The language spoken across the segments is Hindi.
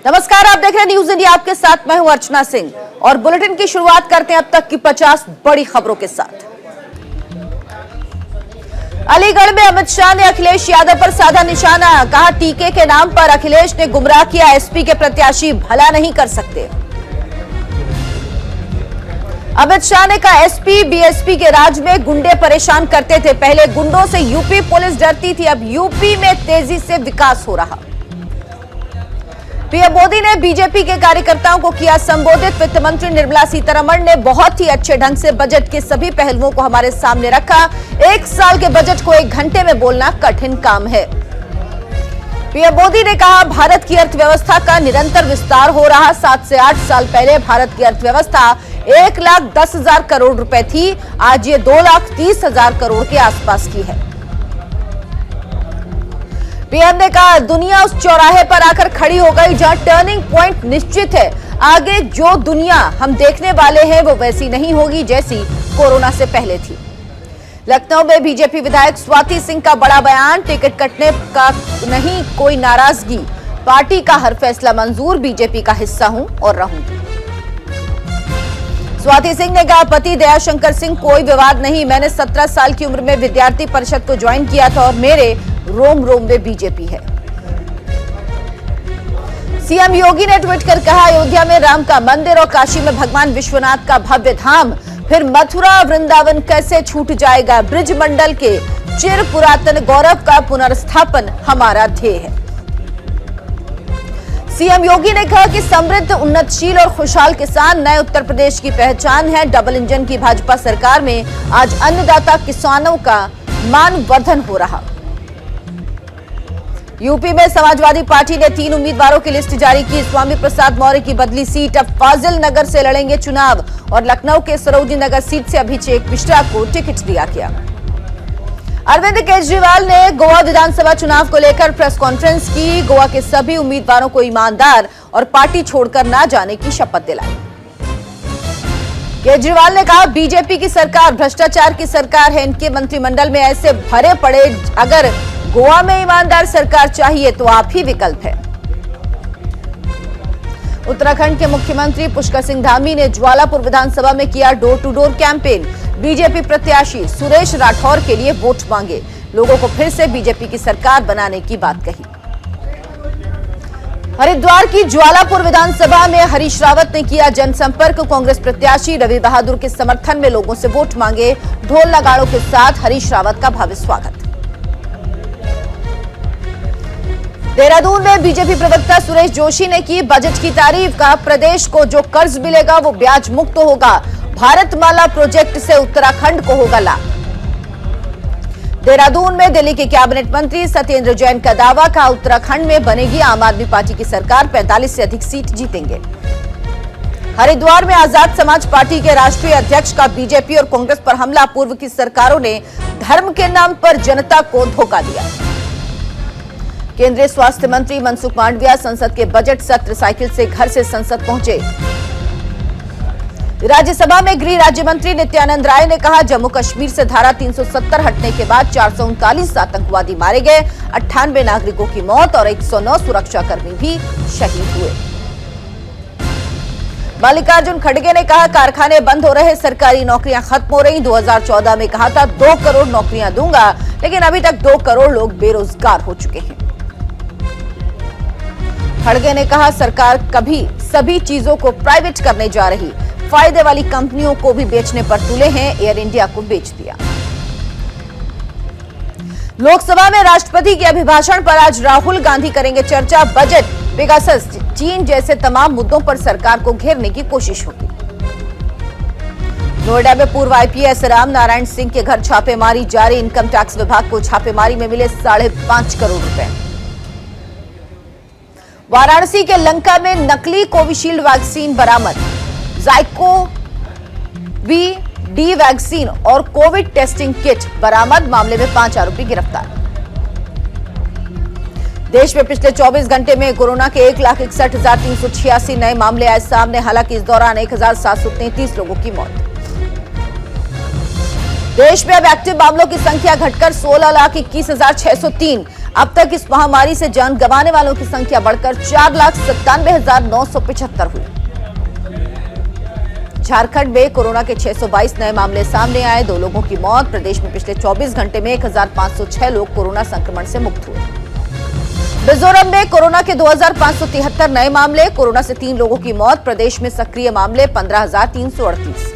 नमस्कार, आप देख रहे हैं न्यूज इंडिया। आपके साथ मैं हूं अर्चना सिंह और बुलेटिन की शुरुआत करते हैं अब तक की 50 बड़ी खबरों के साथ। अलीगढ़ में अमित शाह ने अखिलेश यादव पर साधा निशाना, कहा टीके के नाम पर अखिलेश ने गुमराह किया, एसपी के प्रत्याशी भला नहीं कर सकते। अमित शाह ने कहा एसपी बीएसपी के राज में गुंडे परेशान करते थे, पहले गुंडों से यूपी पुलिस डरती थी, अब यूपी में तेजी से विकास हो रहा। पीएम मोदी ने बीजेपी के कार्यकर्ताओं को किया संबोधित, वित्त मंत्री निर्मला सीतारमण ने बहुत ही अच्छे ढंग से बजट के सभी पहलुओं को हमारे सामने रखा। एक साल के बजट को 1 घंटे में बोलना कठिन काम है। पीएम मोदी ने कहा भारत की अर्थव्यवस्था का निरंतर विस्तार हो रहा। 7 से 8 साल पहले भारत की अर्थव्यवस्था 1,10,000 करोड़ रुपए थी, आज ये 2,30,000 करोड़ के आसपास की है। पीएम ने कहा दुनिया उस चौराहे पर आकर खड़ी हो गई जहां टर्निंग पॉइंट निश्चित है। आगे जो दुनिया हम देखने वाले हैं वो वैसी नहीं होगी जैसी कोरोना से पहले थी। लखनऊ में बीजेपी विधायक स्वाति सिंह का बड़ा बयान, टिकट कटने का नहीं कोई नाराजगी, पार्टी का हर फैसला मंजूर, बीजेपी का हिस्सा हूं और रहूंगी। स्वाति सिंह ने कहा पति दयाशंकर सिंह कोई विवाद नहीं, मैंने 17 साल की उम्र में विद्यार्थी परिषद को ज्वाइन किया था और मेरे रोम रोम में बीजेपी है। सीएम योगी ने ट्वीट कर कहा अयोध्या में राम का मंदिर और काशी में भगवान विश्वनाथ का भव्य धाम, फिर मथुरा वृंदावन कैसे छूट जाएगा, ब्रिज मंडल के चिर पुरातन गौरव का पुनर्स्थापन हमारा ध्येय है। सीएम योगी ने कहा कि समृद्ध, उन्नतशील और खुशहाल किसान नए उत्तर प्रदेश की पहचान है। डबल इंजन की भाजपा सरकार में आज अन्नदाता किसानों का मानवर्धन हो रहा। यूपी में समाजवादी पार्टी ने 3 उम्मीदवारों की लिस्ट जारी की। स्वामी प्रसाद मौर्य की बदली सीट, अब फाजिल नगर से लड़ेंगे चुनाव और लखनऊ के सरोजनी नगर सीट से अभिषेक मिश्रा को टिकट दिया गया। अरविंद केजरीवाल ने गोवा विधानसभा चुनाव को लेकर प्रेस कॉन्फ्रेंस की, गोवा के सभी उम्मीदवारों को ईमानदार और पार्टी छोड़कर न जाने की शपथ दिलाई। केजरीवाल ने कहा बीजेपी की सरकार भ्रष्टाचार की सरकार है, इनके मंत्रिमंडल में ऐसे भरे पड़े, अगर गोवा में ईमानदार सरकार चाहिए तो आप ही विकल्प है। उत्तराखंड के मुख्यमंत्री पुष्कर सिंह धामी ने ज्वालापुर विधानसभा में किया door to door campaign, BJP प्रत्याशी सुरेश राठौर के लिए वोट मांगे, लोगों को फिर से बीजेपी की सरकार बनाने की बात कही। हरिद्वार की ज्वालापुर विधानसभा में हरीश रावत ने किया जनसंपर्क, कांग्रेस प्रत्याशी रवि बहादुर के समर्थन में लोगों से वोट मांगे, ढोल नगाड़ों के साथ हरीश रावत का भव्य स्वागत। देहरादून में बीजेपी प्रवक्ता सुरेश जोशी ने की बजट की तारीफ, का प्रदेश को जो कर्ज मिलेगा वो ब्याज मुक्त होगा, भारतमाला प्रोजेक्ट से उत्तराखंड को होगा लाभ। देहरादून में दिल्ली के कैबिनेट मंत्री सत्येंद्र जैन का दावा, का उत्तराखंड में बनेगी आम आदमी पार्टी की सरकार, 45 से अधिक सीट जीतेंगे। हरिद्वार में आजाद समाज पार्टी के राष्ट्रीय अध्यक्ष का बीजेपी और कांग्रेस पर हमला, पूर्व की सरकारों ने धर्म के नाम पर जनता को धोखा दिया। केंद्रीय स्वास्थ्य मंत्री मनसुख मांडविया संसद के बजट सत्र साइकिल से घर से संसद पहुंचे। राज्यसभा में गृह राज्य मंत्री नित्यानंद राय ने कहा जम्मू कश्मीर से धारा 370 हटने के बाद 439 आतंकवादी मारे गए, 98 नागरिकों की मौत और 109 सुरक्षाकर्मी भी शहीद हुए। मल्लिकार्जुन खड़गे ने कहा कारखाने बंद हो रहे, सरकारी नौकरियां खत्म हो रही, 2014 में कहा था 2 करोड़ नौकरियां दूंगा, लेकिन अभी तक 2 करोड़ लोग बेरोजगार हो चुके हैं। खड़गे ने कहा सरकार कभी सभी चीजों को प्राइवेट करने जा रही, फायदे वाली कंपनियों को भी बेचने पर तुले हैं, एयर इंडिया को बेच दिया। लोकसभा में राष्ट्रपति के अभिभाषण पर आज राहुल गांधी करेंगे चर्चा, बजट, पेगासस, चीन जैसे तमाम मुद्दों पर सरकार को घेरने की कोशिश होगी। नोएडा में पूर्व आईपीएस राम नारायण सिंह के घर छापेमारी जारी, इनकम टैक्स विभाग को छापेमारी में मिले 5.5 करोड़ रुपए। वाराणसी के लंका में नकली कोविशील्ड वैक्सीन बरामद, ज़ाइकोवी-डी वैक्सीन और कोविड टेस्टिंग किट बरामद, मामले में 5 आरोपी गिरफ्तार। देश में पिछले 24 घंटे में कोरोना के 1,61,386 नए मामले आए सामने, हालांकि इस दौरान 1,733 लोगों की मौत। देश में अब एक्टिव मामलों की संख्या घटकर 16,21,603, अब तक इस महामारी से जान गंवाने वालों की संख्या बढ़कर 4,97,975 हुई। झारखंड में कोरोना के 622 नए मामले सामने आए, 2 लोगों की मौत। प्रदेश में पिछले 24 घंटे में 1,506 लोग कोरोना संक्रमण से मुक्त हुए। मिजोरम में कोरोना के 2,573 नए मामले, कोरोना से 3 लोगों की मौत। प्रदेश में सक्रिय मामले 15,338।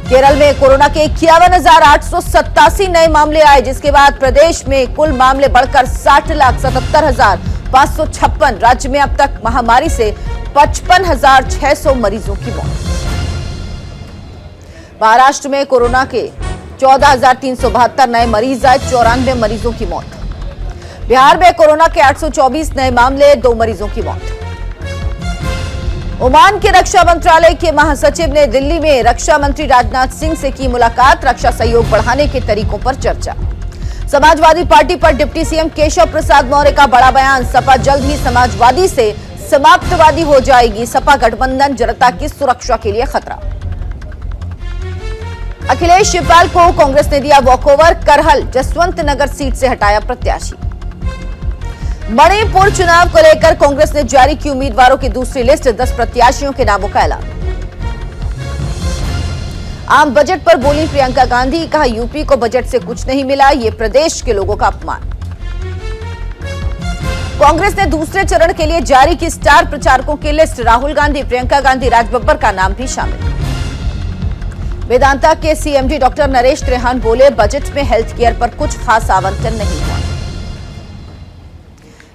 केरल में कोरोना के 51,887 नए मामले आए, जिसके बाद प्रदेश में कुल मामले बढ़कर 60,77,556। राज्य में अब तक महामारी से 55,600 मरीजों की मौत। महाराष्ट्र में कोरोना के 14,372 नए मरीज आए, 94 मरीजों की मौत। बिहार में कोरोना के 824 नए मामले, 2 मरीजों की मौत। ओमान के रक्षा मंत्रालय के महासचिव ने दिल्ली में रक्षा मंत्री राजनाथ सिंह से की मुलाकात, रक्षा सहयोग बढ़ाने के तरीकों पर चर्चा। समाजवादी पार्टी पर डिप्टी सीएम केशव प्रसाद मौर्य का बड़ा बयान, सपा जल्द ही समाजवादी से समाप्तवादी हो जाएगी, सपा गठबंधन जनता की सुरक्षा के लिए खतरा। अखिलेश शिवपाल को कांग्रेस ने दिया वॉकओवर, करहल जसवंत नगर सीट से हटाया प्रत्याशी। मणिपुर चुनाव को लेकर कांग्रेस ने जारी की उम्मीदवारों की दूसरी लिस्ट, 10 प्रत्याशियों के नामों का ऐलान। आम बजट पर बोली प्रियंका गांधी, कहा यूपी को बजट से कुछ नहीं मिला, ये प्रदेश के लोगों का अपमान। कांग्रेस ने दूसरे चरण के लिए जारी की स्टार प्रचारकों की लिस्ट, राहुल गांधी, प्रियंका गांधी, राज बब्बर का नाम भी शामिल। वेदांता के सीएमडी डॉक्टर नरेश त्रेहान बोले, बजट में हेल्थ केयर पर कुछ खास आवंटन नहीं हुआ।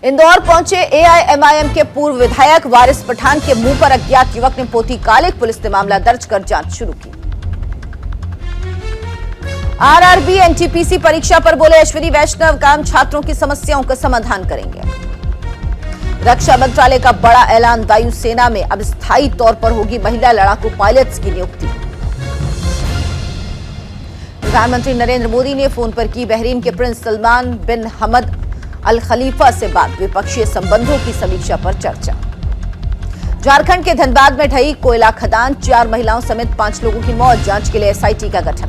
इंदौर पहुंचे एआईएमआईएम के पूर्व विधायक वारिस पठान के मुंह पर अज्ञात युवक ने पोती कालिक, पुलिस ने मामला दर्ज कर जांच शुरू की। आरआरबी एनटीपीसी परीक्षा पर बोले अश्विनी वैष्णव, काम छात्रों की समस्याओं का समाधान करेंगे। रक्षा मंत्रालय का बड़ा ऐलान, वायुसेना में अब स्थायी तौर पर होगी महिला लड़ाकू पायलट्स की नियुक्ति। प्रधानमंत्री नरेंद्र मोदी ने फोन पर की बहरीन के प्रिंस सलमान बिन हमद अल खलीफा से बात, द्विपक्षीय संबंधों की समीक्षा पर चर्चा। झारखंड के धनबाद में ढही कोयला खदान, 4 महिलाओं समेत 5 लोगों की मौत, जांच के लिए एसआईटी का गठन।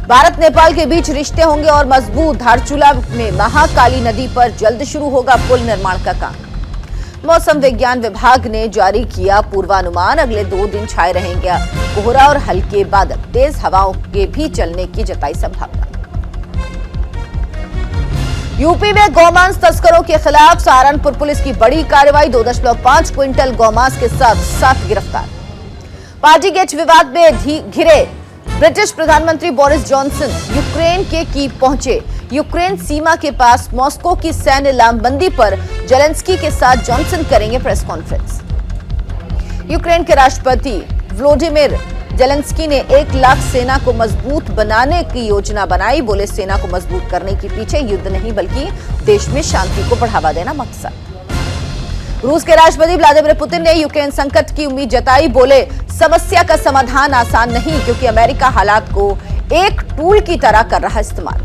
भारत नेपाल के बीच रिश्ते होंगे और मजबूत, धारचूला में महाकाली नदी पर जल्द शुरू होगा पुल निर्माण का काम। मौसम विज्ञान विभाग ने जारी किया पूर्वानुमान, अगले 2 दिन छाए रहेंगे कोहरा और हल्के बादल, तेज हवाओं के भी चलने की जताई संभावना। यूपी में गौमांस तस्करों के खिलाफ सहारनपुर पुलिस की बड़ी कार्रवाई, 2.5 क्विंटल गौमांस के साथ 7 गिरफ्तार। पार्टी गेट विवाद में घिरे ब्रिटिश प्रधानमंत्री बोरिस जॉनसन यूक्रेन के कीव पहुंचे। यूक्रेन सीमा के पास मॉस्को की सैन्य लामबंदी पर जेलेंस्की के साथ जॉनसन करेंगे प्रेस कॉन्फ्रेंस। यूक्रेन के राष्ट्रपति व्लादिमीर जेलेंस्की ने 1 लाख सेना को मजबूत बनाने की योजना बनाई, बोले सेना को मजबूत करने के पीछे युद्ध नहीं बल्कि देश में शांति को बढ़ावा देना मकसद। रूस के राष्ट्रपति व्लादिमीर पुतिन ने यूक्रेन संकट की उम्मीद जताई, बोले समस्या का समाधान आसान नहीं, क्योंकि अमेरिका हालात को एक टूल की तरह कर रहा इस्तेमाल।